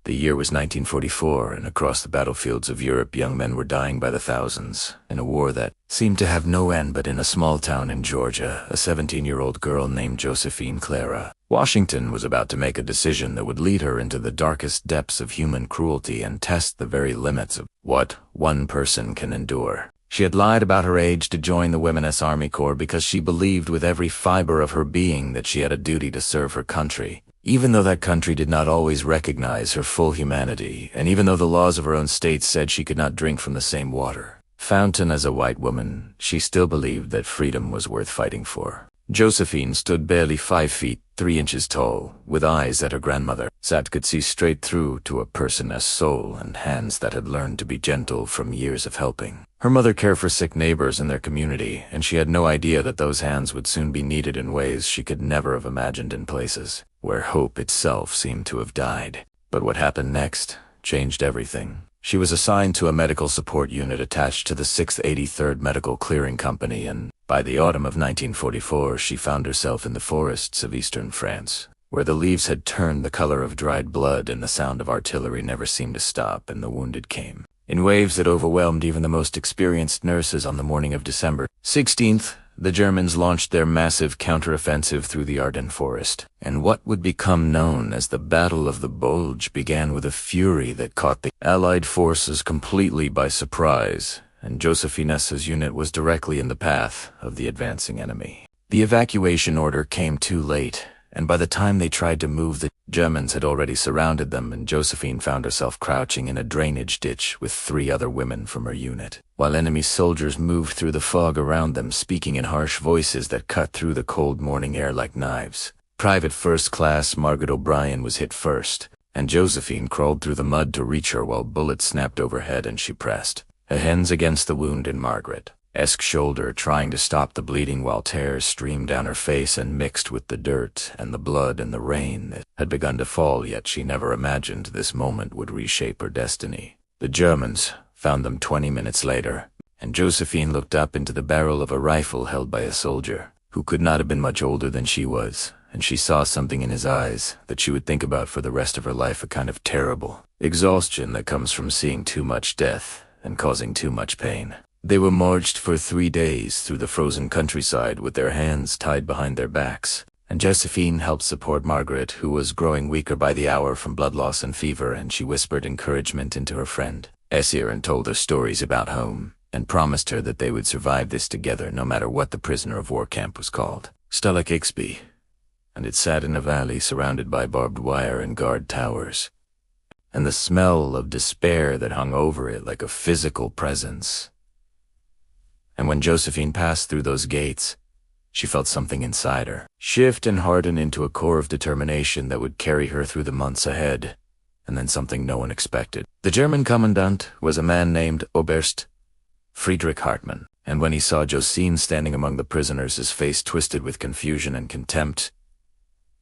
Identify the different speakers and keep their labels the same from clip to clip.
Speaker 1: The year was 1944, and across the battlefields of Europe young men were dying by the thousands, in a war that seemed to have no end. But in a small town in Georgia, a 17-year-old girl named Josephine Clara Washington was about to make a decision that would lead her into the darkest depths of human cruelty and test the very limits of what one person can endure. She had lied about her age to join the Women's Army Corps because she believed with every fiber of her being that she had a duty to serve her country, even though that country did not always recognize her full humanity, and even though the laws of her own state said she could not drink from the same water fountain as a white woman. She still believed that freedom was worth fighting for. Josephine stood barely 5 feet 3 inches tall, with eyes that her grandmother sat could see straight through to a person as soul, and hands that had learned to be gentle from years of helping. Her mother cared for sick neighbors in their community, and she had no idea that those hands would soon be needed in ways she could never have imagined, in places where hope itself seemed to have died. But what happened next changed everything. She was assigned to a medical support unit attached to the 6th 83rd Medical Clearing Company, and by the autumn of 1944 she found herself in the forests of eastern France, where the leaves had turned the color of dried blood and the sound of artillery never seemed to stop, and the wounded came in waves that overwhelmed even the most experienced nurses. On the morning of December 16th, the Germans launched their massive counteroffensive through the Ardennes forest, and what would become known as the Battle of the Bulge began with a fury that caught the Allied forces completely by surprise, and Josephine's unit was directly in the path of the advancing enemy. The evacuation order came too late, and by the time they tried to move, the Germans had already surrounded them, and Josephine found herself crouching in a drainage ditch with 3 other women from her unit, while enemy soldiers moved through the fog around them, speaking in harsh voices that cut through the cold morning air like knives. Private First Class Margaret O'Brien was hit first, and Josephine crawled through the mud to reach her while bullets snapped overhead, and she pressed her hands against the wound in Margaret's shoulder, trying to stop the bleeding while tears streamed down her face and mixed with the dirt and the blood and the rain that had begun to fall. Yet she never imagined this moment would reshape her destiny. The Germans found them 20 minutes later, and Josephine looked up into the barrel of a rifle held by a soldier who could not have been much older than she was, and she saw something in his eyes that she would think about for the rest of her life, a kind of terrible exhaustion that comes from seeing too much death and causing too much pain. They were marched for 3 days through the frozen countryside with their hands tied behind their backs, and Josephine helped support Margaret, who was growing weaker by the hour from blood loss and fever, and she whispered encouragement into her friend ear and told her stories about home, and promised her that they would survive this together no matter what the prisoner of war camp was called. Stella Ixby, and it sat in a valley surrounded by barbed wire and guard towers, and the smell of despair that hung over it like a physical presence. And when Josephine passed through those gates, she felt something inside her shift and harden into a core of determination that would carry her through the months ahead, and then something no one expected. The German commandant was a man named Oberst Friedrich Hartmann, and when he saw Josephine standing among the prisoners, his face twisted with confusion and contempt,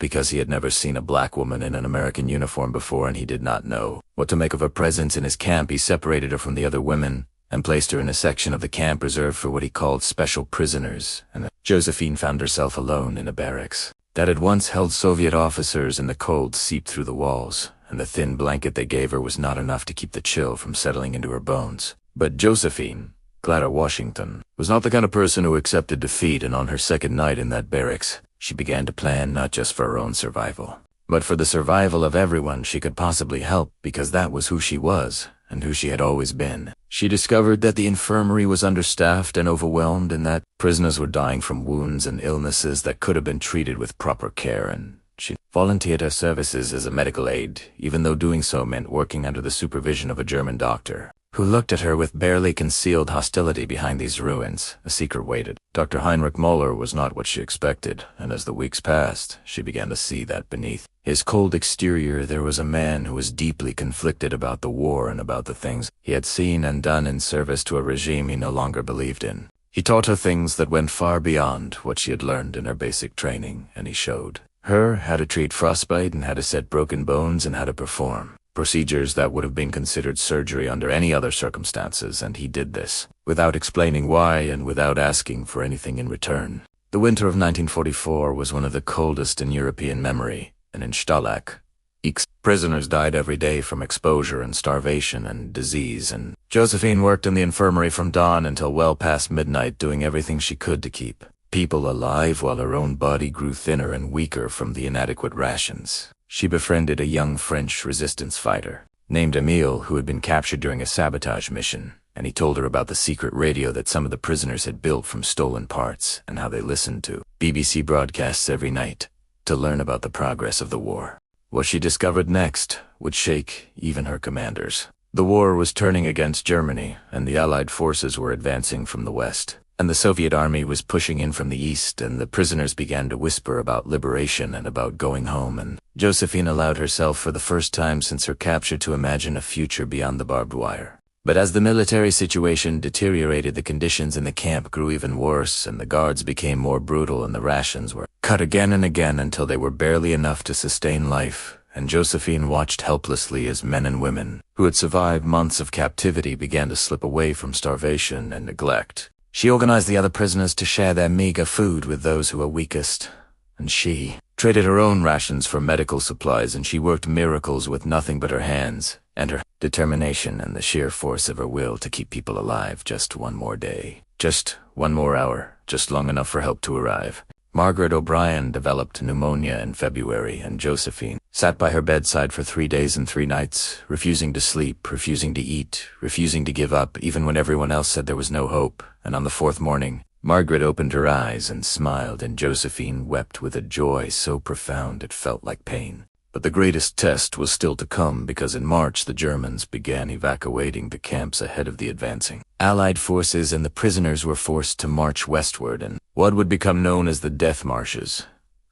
Speaker 1: because he had never seen a black woman in an American uniform before, and he did not know what to make of her presence in his camp. He separated her from the other women and placed her in a section of the camp reserved for what he called special prisoners, and Josephine found herself alone in a barracks that had once held Soviet officers, and the cold seeped through the walls, and the thin blanket they gave her was not enough to keep the chill from settling into her bones. But Josephine Clara Washington was not the kind of person who accepted defeat, and on her second night in that barracks, she began to plan not just for her own survival, but for the survival of everyone she could possibly help, because that was who she was and who she had always been. She discovered that the infirmary was understaffed and overwhelmed, and that prisoners were dying from wounds and illnesses that could have been treated with proper care, and she volunteered her services as a medical aide, even though doing so meant working under the supervision of a German doctor, who looked at her with barely concealed hostility behind these ruins. A secret waited. Dr. Heinrich Moeller was not what she expected, and as the weeks passed, she began to see that beneath his cold exterior there was a man who was deeply conflicted about the war and about the things he had seen and done in service to a regime he no longer believed in. He taught her things that went far beyond what she had learned in her basic training, and he showed her how to treat frostbite and how to set broken bones and how to perform procedures that would have been considered surgery under any other circumstances, and he did this without explaining why and without asking for anything in return. The winter of 1944 was one of the coldest in European memory, and in Stalag, Prisoners died every day from exposure and starvation and disease, and Josephine worked in the infirmary from dawn until well past midnight, doing everything she could to keep people alive while her own body grew thinner and weaker from the inadequate rations. She befriended a young French resistance fighter named Emile who had been captured during a sabotage mission, and he told her about the secret radio that some of the prisoners had built from stolen parts and how they listened to BBC broadcasts every night to learn about the progress of the war. What she discovered next would shake even her commanders. The war was turning against Germany, and the Allied forces were advancing from the west, and the Soviet army was pushing in from the east, and the prisoners began to whisper about liberation and about going home, and Josephine allowed herself for the first time since her capture to imagine a future beyond the barbed wire. But as the military situation deteriorated, the conditions in the camp grew even worse, and the guards became more brutal, and the rations were cut again and again until they were barely enough to sustain life, and Josephine watched helplessly as men and women who had survived months of captivity began to slip away from starvation and neglect. She organized the other prisoners to share their meager food with those who were weakest, and she traded her own rations for medical supplies, and she worked miracles with nothing but her hands and her determination and the sheer force of her will to keep people alive just one more day, just one more hour, just long enough for help to arrive. Margaret O'Brien developed pneumonia in February, and Josephine sat by her bedside for 3 days and 3 nights, refusing to sleep, refusing to eat, refusing to give up, even when everyone else said there was no hope. And on the 4th morning, Margaret opened her eyes and smiled, and Josephine wept with a joy so profound it felt like pain. But the greatest test was still to come, because in March the Germans began evacuating the camps ahead of the advancing Allied forces, and the prisoners were forced to march westward in what would become known as the death marshes,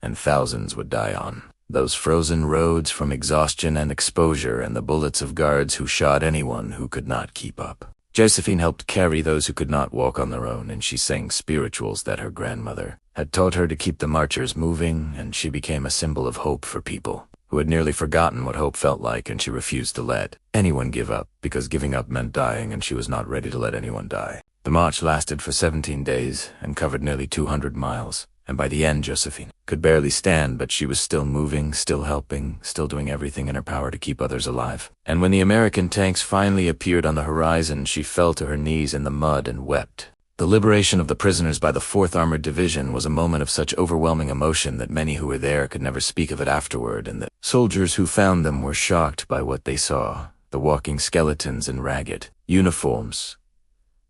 Speaker 1: and thousands would die on those frozen roads from exhaustion and exposure and the bullets of guards who shot anyone who could not keep up. Josephine helped carry those who could not walk on their own, and she sang spirituals that her grandmother had taught her to keep the marchers moving, and she became a symbol of hope for people who had nearly forgotten what hope felt like, and she refused to let anyone give up, because giving up meant dying, and she was not ready to let anyone die. The march lasted for 17 days and covered nearly 200 miles, and by the end Josephine could barely stand, but she was still moving, still helping, still doing everything in her power to keep others alive. And when the American tanks finally appeared on the horizon, she fell to her knees in the mud and wept. The liberation of the prisoners by the 4th Armored Division was a moment of such overwhelming emotion that many who were there could never speak of it afterward, and the soldiers who found them were shocked by what they saw: the walking skeletons in ragged uniforms,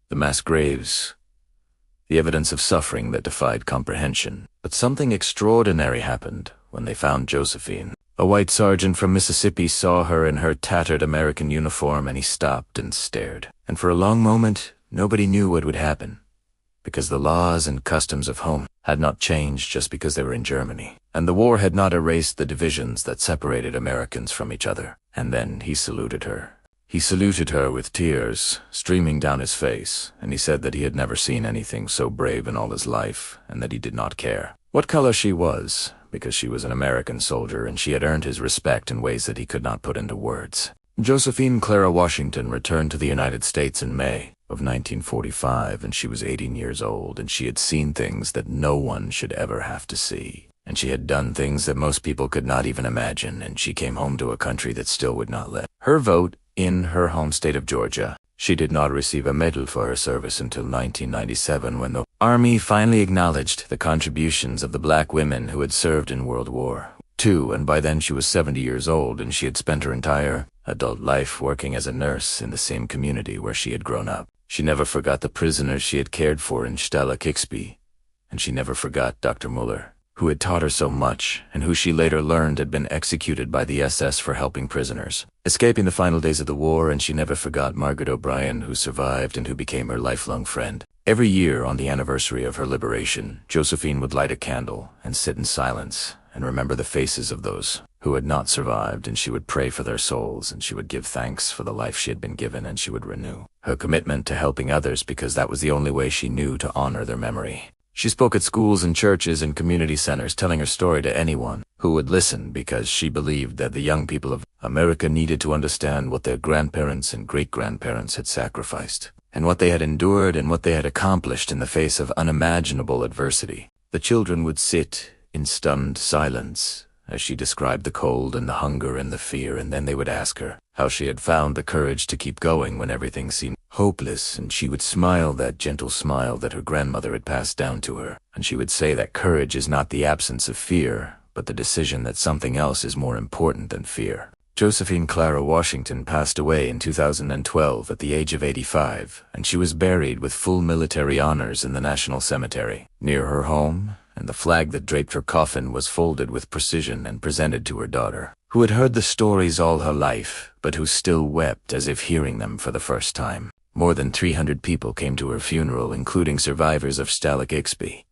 Speaker 1: the mass graves, the evidence of suffering that defied comprehension. But something extraordinary happened when they found Josephine. A white sergeant from Mississippi saw her in her tattered American uniform, and he stopped and stared. And for a long moment, nobody knew what would happen, because the laws and customs of home had not changed just because they were in Germany, and the war had not erased the divisions that separated Americans from each other. And then he saluted her. He saluted her with tears streaming down his face, and he said that he had never seen anything so brave in all his life, and that he did not care what color she was, because she was an American soldier, and she had earned his respect in ways that he could not put into words. Josephine Clara Washington returned to the United States in May of 1945, and she was 18 years old, and she had seen things that no one should ever have to see. And she had done things that most people could not even imagine, and she came home to a country that still would not let her vote in her home state of Georgia. She did not receive a medal for her service until 1997, when the Army finally acknowledged the contributions of the black women who had served in World War II, and by then she was 70 years old, and she had spent her entire adult life working as a nurse in the same community where she had grown up. She never forgot the prisoners she had cared for in Stella Kixby, and she never forgot Dr. Muller, who had taught her so much, and who she later learned had been executed by the SS for helping prisoners escaping the final days of the war, and she never forgot Margaret O'Brien, who survived and who became her lifelong friend. Every year on the anniversary of her liberation, Josephine would light a candle and sit in silence and remember the faces of those who had not survived, and she would pray for their souls, and she would give thanks for the life she had been given, and she would renew her commitment to helping others, because that was the only way she knew to honor their memory. She spoke at schools and churches and community centers, telling her story to anyone who would listen, because she believed that the young people of America needed to understand what their grandparents and great-grandparents had sacrificed, and what they had endured, and what they had accomplished in the face of unimaginable adversity. The children would sit in stunned silence as she described the cold and the hunger and the fear, and then they would ask her how she had found the courage to keep going when everything seemed hopeless, and she would smile that gentle smile that her grandmother had passed down to her, and she would say that courage is not the absence of fear, but the decision that something else is more important than fear. Josephine Clara Washington passed away in 2012 at the age of 85, and she was buried with full military honors in the National Cemetery near her home, and the flag that draped her coffin was folded with precision and presented to her daughter, who had heard the stories all her life, but who still wept as if hearing them for the first time. More than 300 people came to her funeral, including survivors of Stalag Ixby,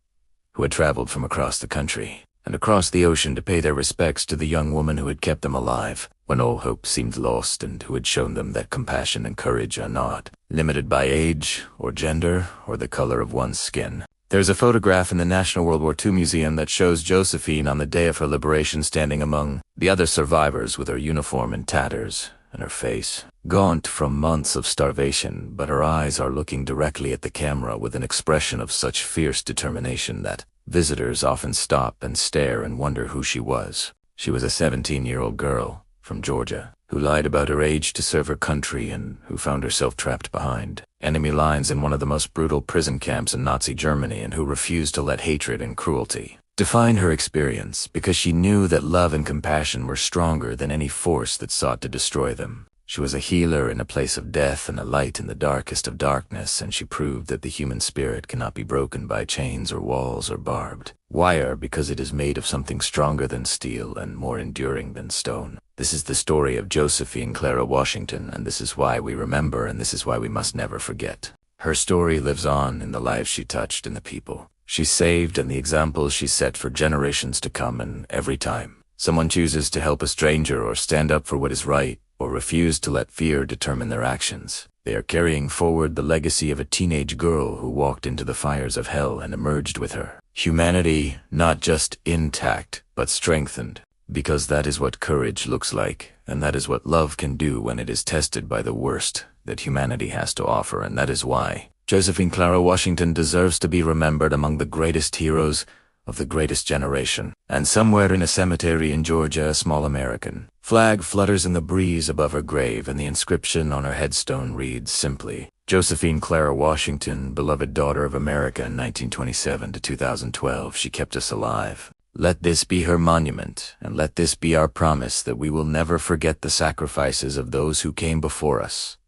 Speaker 1: who had traveled from across the country and across the ocean to pay their respects to the young woman who had kept them alive when all hope seemed lost, and who had shown them that compassion and courage are not limited by age or gender or the color of one's skin. There's a photograph in the National World War II Museum that shows Josephine on the day of her liberation standing among the other survivors with her uniform in tatters and her face gaunt from months of starvation, but her eyes are looking directly at the camera with an expression of such fierce determination that visitors often stop and stare and wonder who she was. She was a 17-year-old girl from Georgia who lied about her age to serve her country, and who found herself trapped behind enemy lines in one of the most brutal prison camps in Nazi Germany, and who refused to let hatred and cruelty define her experience, because she knew that love and compassion were stronger than any force that sought to destroy them. She was a healer in a place of death and a light in the darkest of darkness, and she proved that the human spirit cannot be broken by chains or walls or barbed wire, because it is made of something stronger than steel and more enduring than stone. This is the story of Josephine Clara Washington, and this is why we remember, and this is why we must never forget. Her story lives on in the lives she touched and the people she saved and the examples she set for generations to come, and every time someone chooses to help a stranger or stand up for what is right, or refuse to let fear determine their actions, they are carrying forward the legacy of a teenage girl who walked into the fires of hell and emerged with her humanity not just intact, but strengthened, because that is what courage looks like, and that is what love can do when it is tested by the worst that humanity has to offer, and that is why Josephine Clara Washington deserves to be remembered among the greatest heroes of the greatest generation. And somewhere in a cemetery in Georgia, a small American flag flutters in the breeze above her grave, and the inscription on her headstone reads simply, Josephine Clara Washington, beloved daughter of America in 1927 to 2012, she kept us alive. Let this be her monument, and let this be our promise that we will never forget the sacrifices of those who came before us,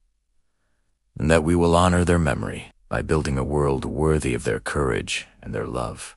Speaker 1: and that we will honor their memory by building a world worthy of their courage and their love.